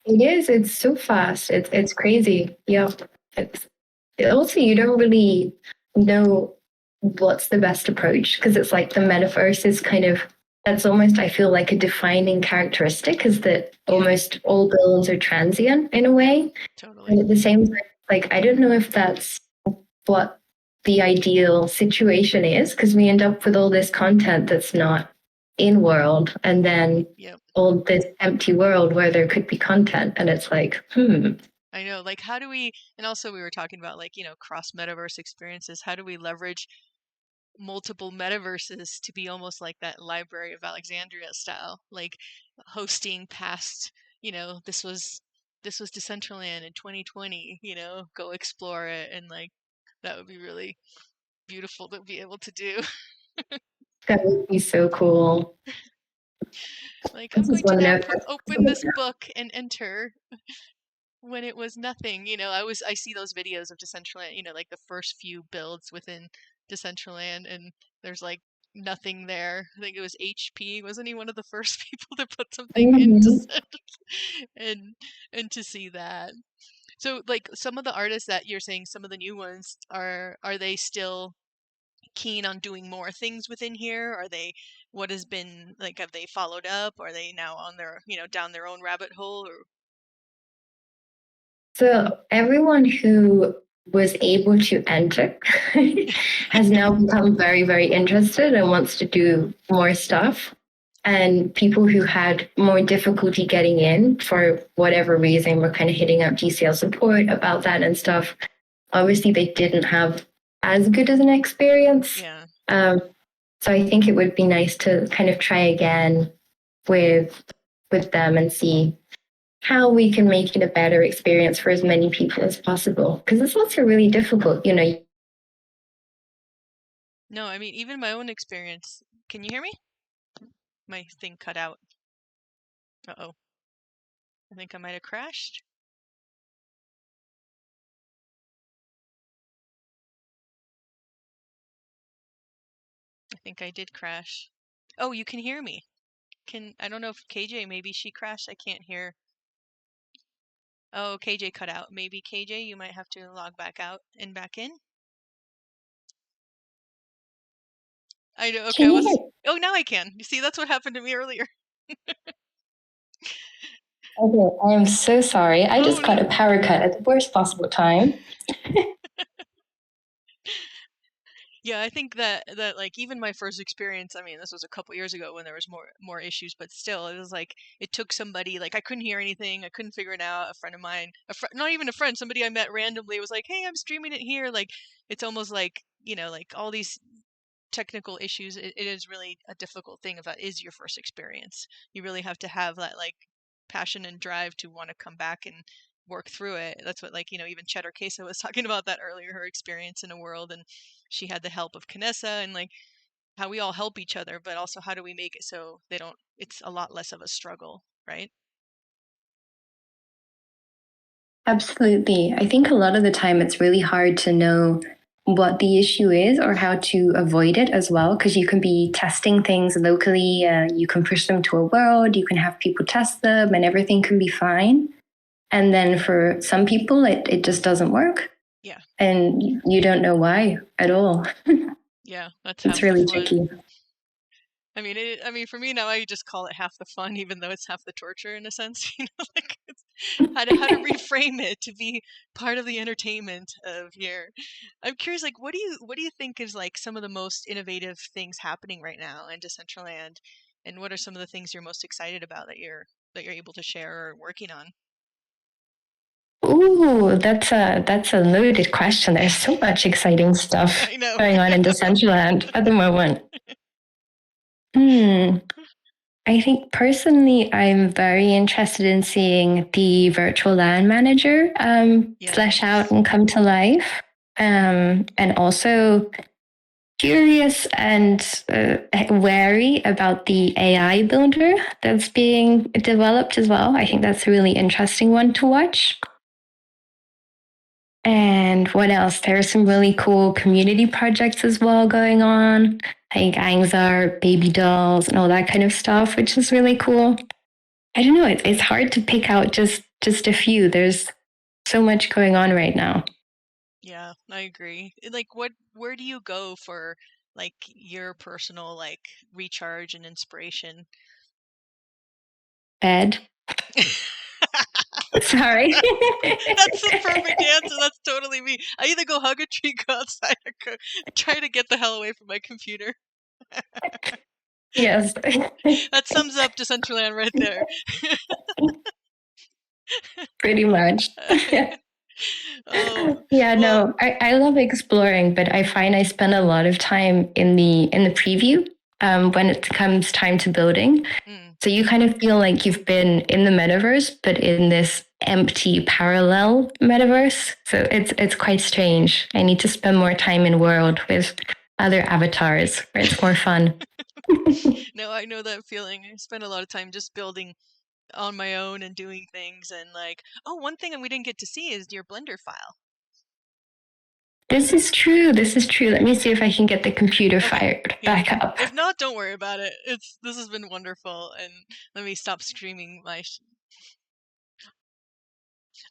B: It is. It's so fast. It's crazy. Yeah. It's also you don't really know what's the best approach because it's like the metaverse is kind of that's almost I feel like a defining characteristic is that
A: Yeah,
B: almost all builds are transient in a way. And
A: totally.
B: at the same time, like I don't know if that's what the ideal situation is because we end up with all this content that's not in world and then
A: Yep.
B: all this empty world where there could be content and it's like
A: I know. Like, how do we, and also we were talking about like, cross metaverse experiences. How do we leverage multiple metaverses to be almost like that Library of Alexandria style, like hosting past, this was Decentraland in 2020, go explore it and like that would be really beautiful to be able to do.
B: that would be so cool.
A: Like
B: I
A: I'm
B: just
A: going to
B: want to
A: now
B: know if
A: open this book and enter when it was nothing. I see those videos of Decentraland, like the first few builds within Decentraland and there's like nothing there. I think it was HP. Wasn't he one of the first people to put something into
B: Mhm.
A: set and and to see that. So like some of the artists that you're saying, some of the new ones are they still keen on doing more things within here? Are they what has been like have they followed up? Are they now on their, down their own rabbit hole or
B: So everyone who was able to enter has now become very, very interested and wants to do more stuff. And people who had more difficulty getting in for whatever reason were kind of hitting up GCL support about that and stuff. Obviously, they didn't have as good as an experience.
A: yeah.
B: Um, so I think it would be nice to kind of try again with with them and see how we can make it a better experience for as many people as possible. Because it's also really difficult, you know.
A: No, I mean even my own experience. Can you hear me? My thing cut out. Uh-oh. I think I might have crashed. I think I did crash. Oh, you can hear me. I don't know if KJ, maybe she crashed. I can't hear. Oh, KJ cut out. Maybe KJ, you might have to log back out and back in. I know. Okay,
B: Can you hear?
A: Oh, now I can. You see, that's what happened to me earlier.
B: Okay, I am so sorry. I
A: Oh
B: just got a
A: no.
B: power cut at the worst possible time.
A: Yeah, I think that like even my first experience, I mean, this was a couple years ago when there was more issues, but still, it was like it took somebody like I couldn't hear anything, I couldn't figure it out. A friend of mine, not even a friend, somebody I met randomly was like, "Hey, I'm streaming it here." Like it's almost like like all these technical issues. It is really a difficult thing if that is your first experience. You really have to have that like passion and drive to want to come back and work through it. That's what like even Cheddar Queso was talking about that earlier, her experience in a world, and she had the help of Canessa and like how we all help each other, but also how do we make it so they don't it's a lot less of a struggle, right?
B: Absolutely. I think a lot of the time it's really hard to know what the issue is or how to avoid it as well, because you can be testing things locally, you can push them to a world, you can have people test them, and everything can be fine. And then for some people, it just doesn't work.
A: Yeah.
B: And you don't know why at all.
A: Yeah, that's
B: It's
A: half the
B: really
A: fun.
B: tricky.
A: I mean, for me now, I just call it half the fun, even though it's half the torture in a sense. Like it's how to reframe it to be part of the entertainment of your. I'm curious, like, what do you think is like some of the most innovative things happening right now in Decentraland, and what are some of the things you're most excited about that you're able to share or working on?
B: Ooh, that's a loaded question. There's so much exciting stuff
A: I know.
B: going on in Decentraland at the moment. Hmm. I think personally, I'm very interested in seeing the virtual land manager flesh out
A: Yes.
B: and come to life. And also curious and wary about the AI builder that's being developed as well. I think that's a really interesting one to watch. And what else? There are some really cool community projects as well going on, like Angzar, baby dolls, and all that kind of stuff, which is really cool. I don't know. It's hard to pick out just a few. There's so much going on right now.
A: Yeah, I agree. Like, where do you go for like your personal like recharge and inspiration?
B: Bed. Sorry.
A: That's the perfect answer. That's totally me. I either go hug a tree, go outside, or go try to get the hell away from my computer.
B: Yes.
A: That sums up Decentraland right there.
B: Pretty much.
A: Oh,
B: Yeah,
A: well,
B: no, I love exploring, but I find I spend a lot of time in the preview when it comes time to building.
A: mm,
B: So you kind of feel like you've been in the metaverse, but in this empty parallel metaverse. So it's quite strange. I need to spend more time in world with other avatars where it's more fun.
A: no, I know that feeling. I spend a lot of time just building on my own and doing things and like, oh, one thing we didn't get to see is your Blender file.
B: This is true. This is true. Let me see if I can get the computer
A: Okay.
B: fired
A: Yeah.
B: back up.
A: If not, don't worry about it. This has been wonderful, and let me stop streaming my.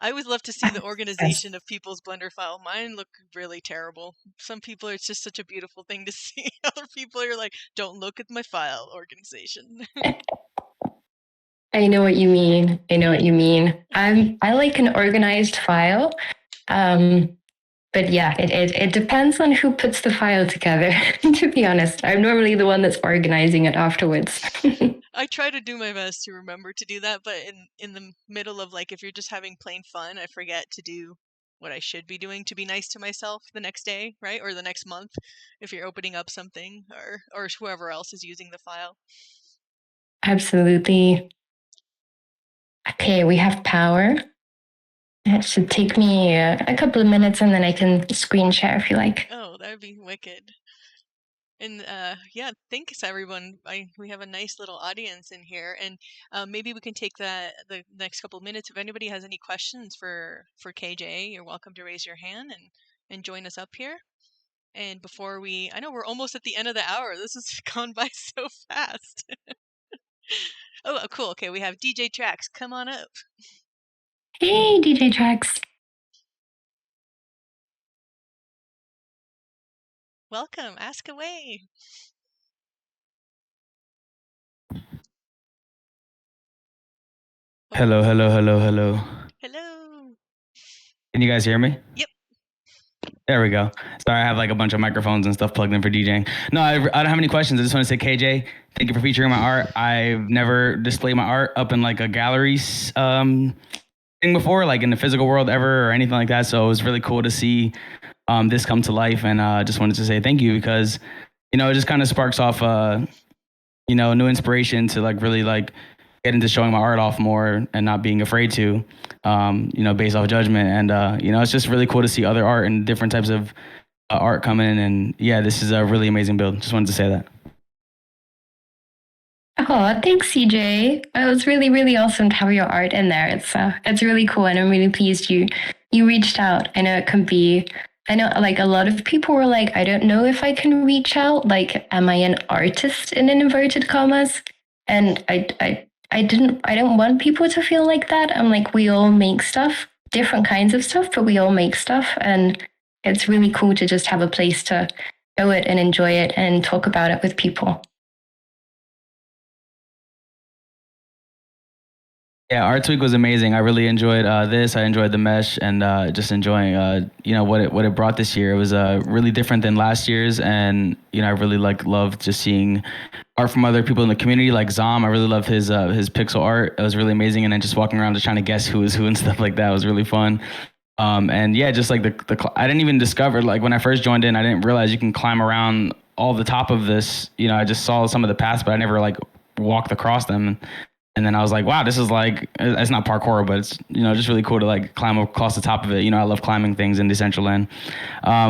A: I always love to see the
B: Yes.
A: organization of people's Blender file. Mine look really terrible. Some people, it's just such a beautiful thing to see. Other people are like, don't look at my file organization.
B: I know what you mean. I know what you mean. I like an organized file. But yeah, it depends on who puts the file together, to be honest. I'm normally the one that's organizing it afterwards.
A: I try to do my best to remember to do that, but in the middle of like if you're just having plain fun, I forget to do what I should be doing to be nice to myself the next day, right? Or the next month if you're opening up something or whoever else is using the file.
B: Absolutely. Okay, we have power. It should take me a couple of minutes and then I can screen share if you like.
A: Oh, that would be wicked. And yeah, thanks everyone. We have a nice little audience in here, and maybe we can take the next couple of minutes. If anybody has any questions for KJ, you're welcome to raise your hand and join us up here. And before I know we're almost at the end of the hour. This has gone by so fast. Oh, cool. Okay, we have DJ Tracks. Come on up.
B: Hey, DJ Tracks.
A: Welcome. Ask away. Oh,
C: Hello, hello, hello, hello.
A: hello.
C: Can you guys hear me?
A: Yep.
C: There we go. Sorry, I have like a bunch of microphones and stuff plugged in for DJing. No, I don't have any questions. I just want to say, KJ, thank you for featuring my art. I've never displayed my art up in like a gallery thing before, like in the physical world ever or anything like that. So it was really cool to see this come to life. And just wanted to say thank you because, it just kind of sparks off, new inspiration to like really like get into showing my art off more and not being afraid to, based off judgment. And, it's just really cool to see other art and different types of art come in. And yeah, this is a really amazing build. Just wanted to say that.
B: Oh, thanks, CJ. It was really, really awesome to have your art in there. It's really cool, and I'm really pleased you reached out. I know it can be. I know, like a lot of people were like, I don't know if I can reach out. Like, am I an artist in inverted commas? And I don't want people to feel like that. I'm like, we all make stuff, different kinds of stuff, but we all make stuff, and it's really cool to just have a place to show it and enjoy it and talk about it with people.
C: Yeah, Arts Week was amazing. I really enjoyed this. I enjoyed the mesh and just enjoying what it brought this year. It was really different than last year's, and I really loved just seeing art from other people in the community, like Zom. I really loved his pixel art. It was really amazing, and then just walking around just trying to guess who is who and stuff like that was really fun. And yeah, just like I didn't even discover, like when I first joined in, I didn't realize you can climb around all the top of this. I just saw some of the paths, but I never like walked across them. And then I was like, wow, this is like, it's not parkour, but it's, just really cool to like climb across the top of it. I love climbing things in Decentraland.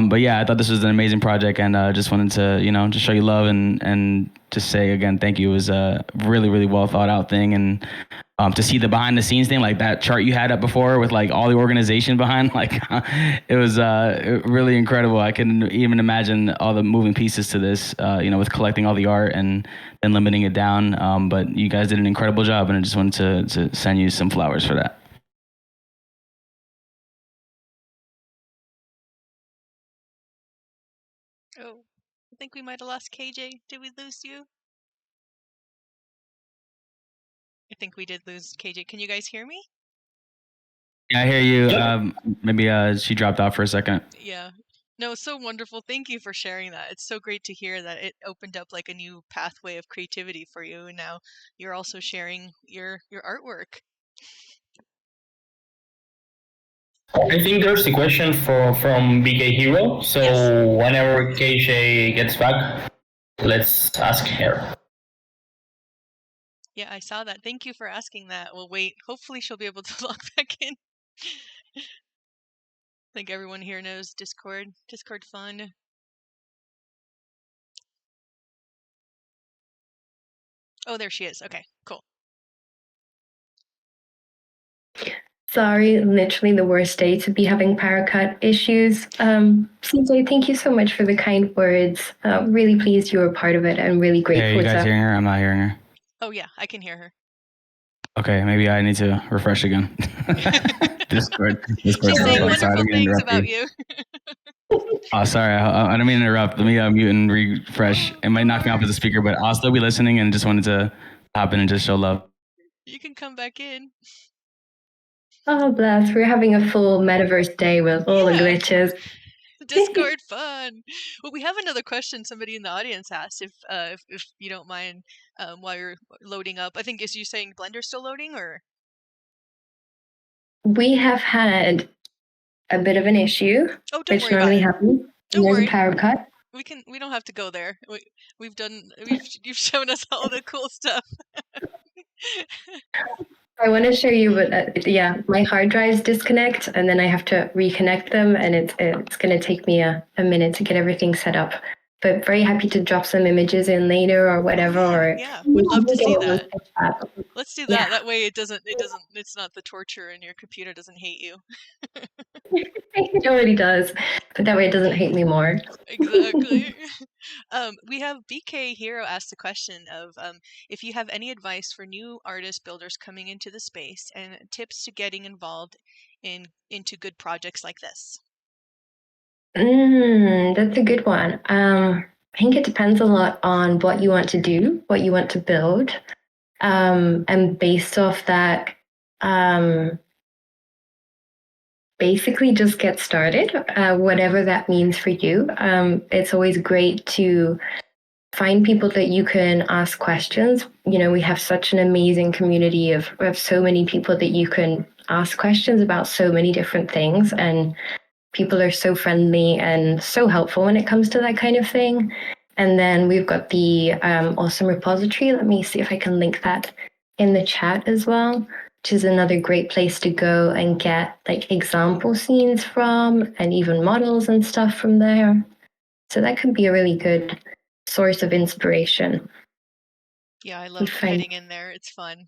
C: But yeah, I thought this was an amazing project and just wanted to, just show you love and just say again, thank you. It was a really, really well thought out thing. And to see the behind the scenes thing, like that chart you had up before with like all the organization behind, like it was really incredible. I couldn't even imagine all the moving pieces to this, with collecting all the art and then limiting it down. But you guys did an incredible job, and I just wanted to send you some flowers for that.
A: Oh, I think we might have lost KJ. Did we lose you? I think we did lose KJ. Can you guys hear me?
C: Yeah, I hear you. Maybe she dropped out for a second.
A: Yeah. No, it's so wonderful. Thank you for sharing that. It's so great to hear that it opened up like a new pathway of creativity for you, and now you're also sharing your artwork.
D: I think there's a question from BK Hero. So
A: Yes.
D: whenever KJ gets back, let's ask her.
A: Yeah, I saw that. Thank you for asking that. We'll wait. Hopefully she'll be able to log back in. I think everyone here knows Discord. Discord fun. Oh, there she is. Okay, cool.
B: Sorry, literally the worst day to be having power cut issues. CJ, thank you so much for the kind words. Really pleased you were part of it and really
C: Hey, are
B: grateful
C: you guys
B: to.
C: hearing her? I'm not hearing her.
A: Oh yeah, I can hear her.
C: Okay, maybe I need to refresh again. Discord.
A: She's saying
C: Sorry, I
A: wonderful
C: didn't mean to
A: things
C: interrupt
A: about
C: you.
A: you.
C: Oh, sorry. I don't mean to interrupt. Let me mute and refresh. It might knock me off as a speaker, but I'll still be listening and just wanted to hop in and just show love.
A: You can come back in.
B: Oh, bless. We're having a full metaverse day with all the
A: Yeah.
B: glitches.
A: Discord fun. Well, we have another question somebody in the audience asked, if you don't mind, while you're loading up. I think, is you saying Blender's still loading, or?
B: We have had a bit of an issue,
A: Oh, don't
B: which
A: worry about
B: normally
A: it.
B: happens.
A: Don't
B: There's
A: worry.
B: a power cut.
A: We don't have to go there. You've shown us all the cool stuff.
B: I want to show you, but yeah, my hard drives disconnect, and then I have to reconnect them, and it's going to take me a minute to get everything set up. But very happy to drop some images in later or whatever. Or
A: Yeah, would love to see that.
B: that.
A: Let's do that.
B: Yeah.
A: That way it's not the torture and your computer doesn't hate you.
B: It already does, but that way it doesn't hate me more.
A: Exactly. We have BK Hero asked the question of if you have any advice for new artist builders coming into the space and tips to getting involved into good projects like this.
B: That's a good one. I think it depends a lot on what you want to do, what you want to build. And based off that, basically just get started, whatever that means for you. It's always great to find people that you can ask questions. You know, we have such an amazing community of so many people that you can ask questions about so many different things. And people are so friendly and so helpful when it comes to that kind of thing. And then we've got the awesome repository. Let me see if I can link that in the chat as well, which is another great place to go and get like example scenes from and even models and stuff from there. So that could be a really good source of inspiration.
A: Yeah, I love heading in there. It's fun.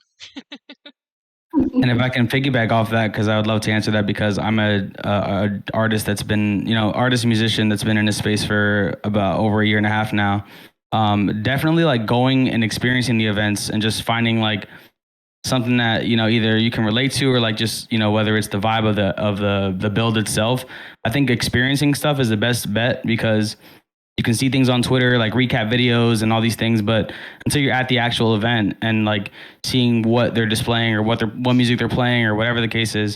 C: And if I can piggyback off that, because I would love to answer that, because I'm a artist that's been, artist musician that's been in this space for about over a year and a half now. Definitely like going and experiencing the events and just finding like something that either you can relate to or like just whether it's the vibe of the build itself. I think experiencing stuff is the best bet, because you can see things on Twitter, like recap videos and all these things, but until you're at the actual event and like seeing what they're displaying or what music they're playing or whatever the case is,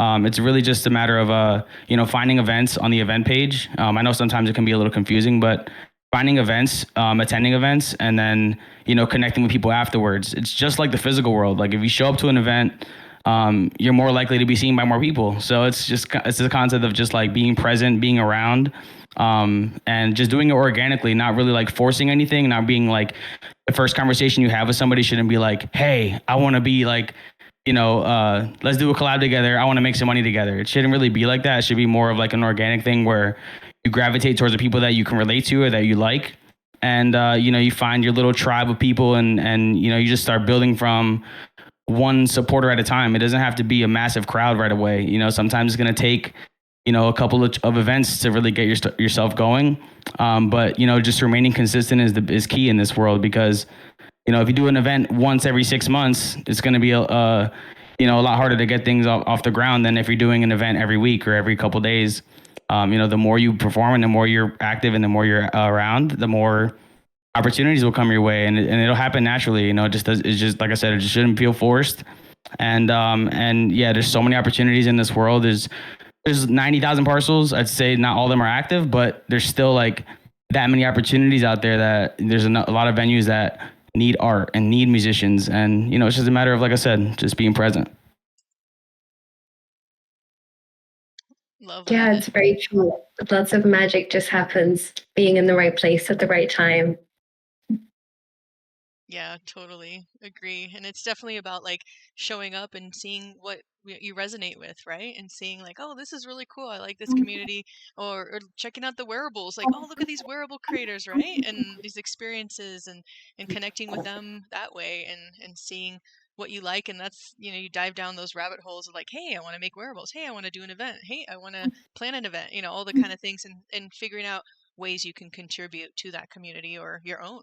C: it's really just a matter of finding events on the event page. I know sometimes it can be a little confusing, but finding events, attending events, and then connecting with people afterwards. It's just like the physical world. Like if you show up to an event, you're more likely to be seen by more people. So it's the concept of just like being present, being around, and just doing it organically, not really like forcing anything, not being like the first conversation you have with somebody shouldn't be like, hey, I want to be like, let's do a collab together. I want to make some money together. It shouldn't really be like that. It should be more of like an organic thing where you gravitate towards the people that you can relate to or that you like. And, you find your little tribe of people and you just start building from one supporter at a time. It doesn't have to be a massive crowd right away. Sometimes it's going to take, a couple of events to really get yourself going. But, just remaining consistent is key in this world, because, if you do an event once every 6 months, it's going to be a lot harder to get things off the ground than if you're doing an event every week or every couple days. The more you perform and the more you're active and the more you're around, the more opportunities will come your way, and it'll happen naturally. It's just like I said, it just shouldn't feel forced. And yeah, there's so many opportunities in this world. There's 90,000 parcels. I'd say not all of them are active, but there's still like that many opportunities out there that there's a lot of venues that need art and need musicians. And, it's just a matter of, like I said, just being present.
A: Love that.
B: Yeah, it's very true. Lots of magic just happens being in the right place at the right time.
A: Yeah, totally agree. And it's definitely about like showing up and seeing what you resonate with, right? And seeing like, oh, this is really cool. I like this community. Or checking out the wearables, like, oh, look at these wearable creators, right? And these experiences and connecting with them that way and seeing what you like, and that's, you dive down those rabbit holes of like, hey, I want to make wearables, hey, I want to do an event, hey, I want to plan an event, all the kind of things, and figuring out ways you can contribute to that community or your own.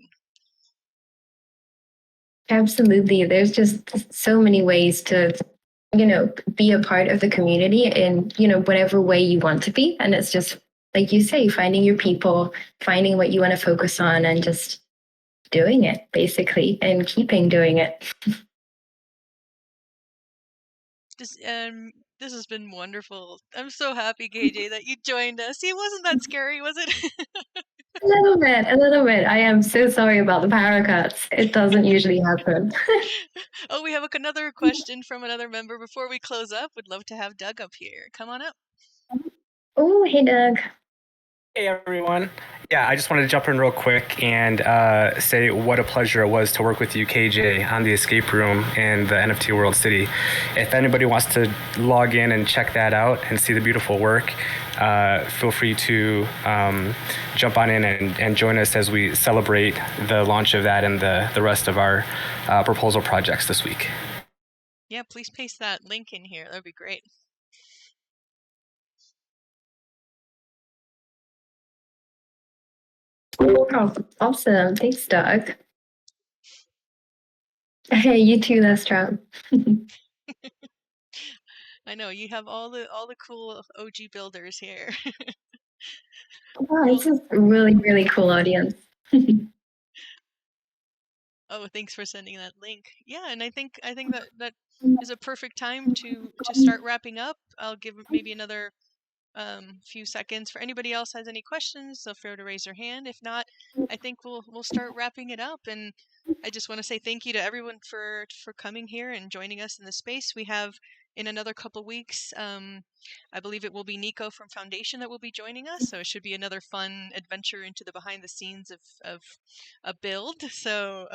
B: Absolutely. There's just so many ways to, be a part of the community in, whatever way you want to be. And it's just, like you say, finding your people, finding what you want to focus on, and just doing it basically and keeping doing it.
A: This has been wonderful. I'm so happy, KJ, that you joined us. It wasn't that scary, was it?
B: A little bit, a little bit. I am so sorry about the power cuts. It doesn't usually happen.
A: Oh, we have another question from another member. Before we close up, would love to have Doug up here. Come on up.
B: Oh, hey, Doug.
E: Hey everyone. Yeah, I just wanted to jump in real quick and say what a pleasure it was to work with you, KJ, on the escape room in the NFT World City. If anybody wants to log in and check that out and see the beautiful work, feel free to jump on in and join us as we celebrate the launch of that and the rest of our proposal projects this week.
A: Yeah, please paste that link in here. That would be great.
B: Oh, awesome. Thanks, Doug. Hey, you too, Lestra.
A: I know you have all the cool OG builders here.
B: Wow, this is a really, really cool audience.
A: Oh, thanks for sending that link. Yeah, and I think that is a perfect time to start wrapping up. I'll give maybe another few seconds for anybody else has any questions. Feel free to raise their hand. If not, I think we'll start wrapping it up. And I just want to say thank you to everyone for coming here and joining us in the space. We have in another couple weeks, I believe it will be Nico from Foundation that will be joining us. So it should be another fun adventure into the behind the scenes of a build. So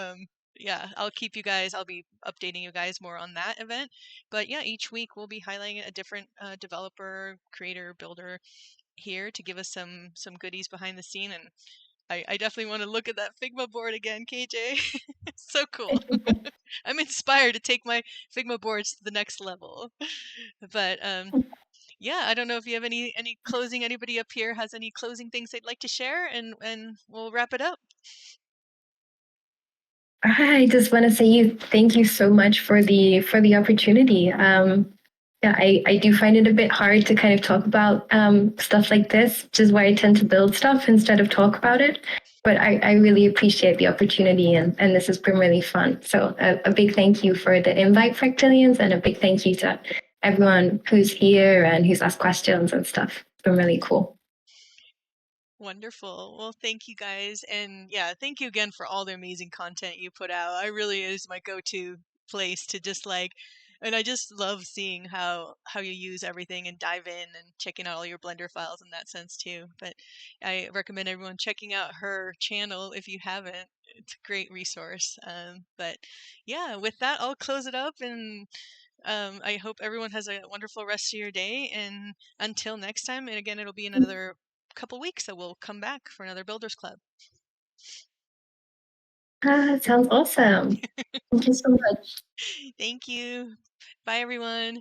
A: yeah, I'll be updating you guys more on that event. But yeah, each week we'll be highlighting a different developer, creator, builder here to give us some goodies behind the scene. And I definitely want to look at that Figma board again, KJ. It's so cool. I'm inspired to take my Figma boards to the next level. But yeah, I don't know if you have any closing. Anybody up here has any closing things they'd like to share, and we'll wrap it up.
B: I just want to say thank you so much for the opportunity. Yeah, I do find it a bit hard to kind of talk about stuff like this, which is why I tend to build stuff instead of talk about it. But I really appreciate the opportunity, and this has been really fun. So a big thank you for the invite, Fractillions, and a big thank you to everyone who's here and who's asked questions and stuff. It's been really cool.
A: Wonderful. Well, thank you guys. And yeah, thank you again for all the amazing content you put out. I really is my go-to place to just and I just love seeing how you use everything and dive in and checking out all your Blender files in that sense too. But I recommend everyone checking out her channel if you haven't. It's a great resource. But yeah, with that, I'll close it up, and I hope everyone has a wonderful rest of your day. And until next time, and again, it'll be another couple weeks that we'll come back for another Builders Club.
B: Sounds awesome. Thank you so much.
A: Thank you. Bye, everyone.